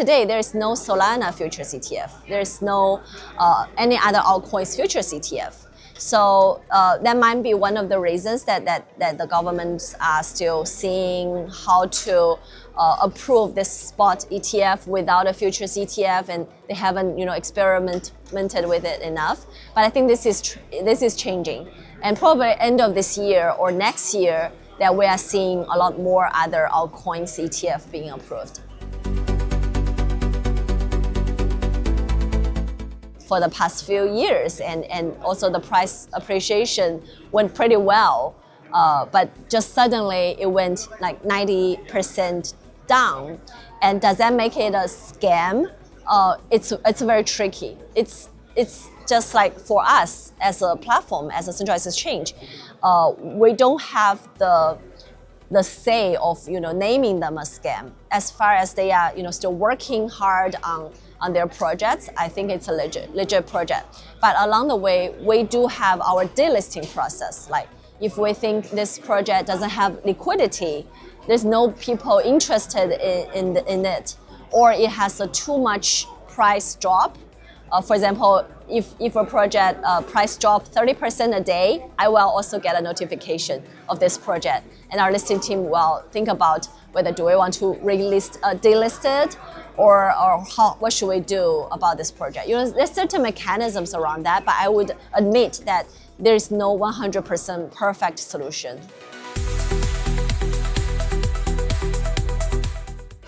today, there is no Solana futures ETF. There is no any other altcoins futures ETF. So that might be one of the reasons that the governments are still seeing how to approve this spot ETF without a futures ETF, and they haven't experimented with it enough. But I think this is changing, and probably end of this year or next year that we are seeing a lot more other altcoins ETF being approved. For the past few years, and also the price appreciation went pretty well, but just suddenly it went like 90% down. And does that make it a scam? It's very tricky. It's just like for us as a platform, as a centralized exchange, we don't have the say of naming them a scam. As far as they are still working hard on their projects, I think it's a legit project. But along the way, we do have our delisting process. Like if we think this project doesn't have liquidity, there's no people interested in it, or it has a too much price drop. For example, if a project price drop 30% a day, I will also get a notification of this project. And our listing team will think about whether do we want to delist it, or what should we do about this project. There's certain mechanisms around that, but I would admit that there is no 100% perfect solution.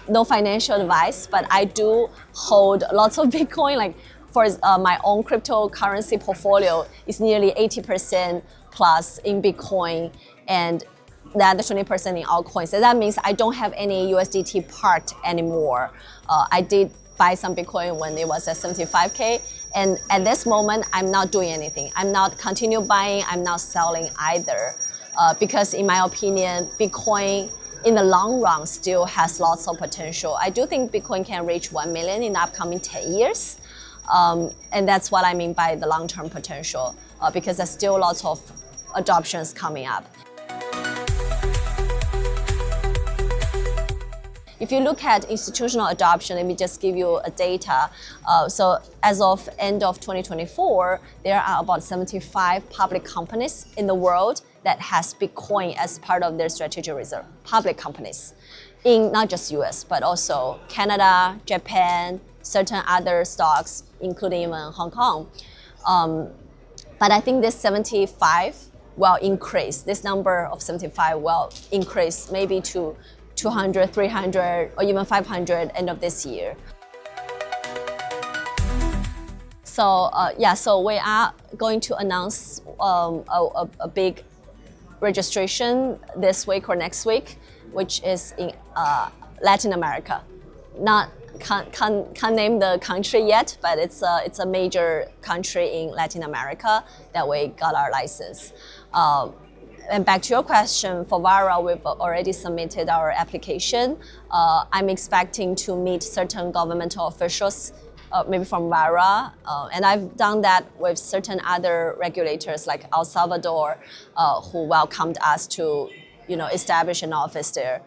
No financial advice, but I do hold lots of Bitcoin. Like for my own cryptocurrency portfolio is nearly 80% plus in Bitcoin, and the other 20% in altcoins. So that means I don't have any USDT parked anymore. I did buy some Bitcoin when it was at 75K, and at this moment, I'm not doing anything. I'm not continue buying, I'm not selling either, because in my opinion, Bitcoin in the long run still has lots of potential. I do think Bitcoin can reach 1 million in the upcoming 10 years. And that's what I mean by the long-term potential, because there's still lots of adoptions coming up. If you look at institutional adoption, let me just give you a data. So as of end of 2024, there are about 75 public companies in the world that has Bitcoin as part of their strategic reserve. Public companies in not just US, but also Canada, Japan, certain other stocks, including even Hong Kong. But I think this 75 will increase. This number of 75 will increase maybe to 200, 300, or even 500 end of this year. So so we are going to announce a big registration this week or next week, which is in Latin America. Can't name the country yet, but it's a major country in Latin America that we got our license. And back to your question, for Vara, we've already submitted our application. I'm expecting to meet certain governmental officials, maybe from Vara, and I've done that with certain other regulators like El Salvador, who welcomed us to establish an office there.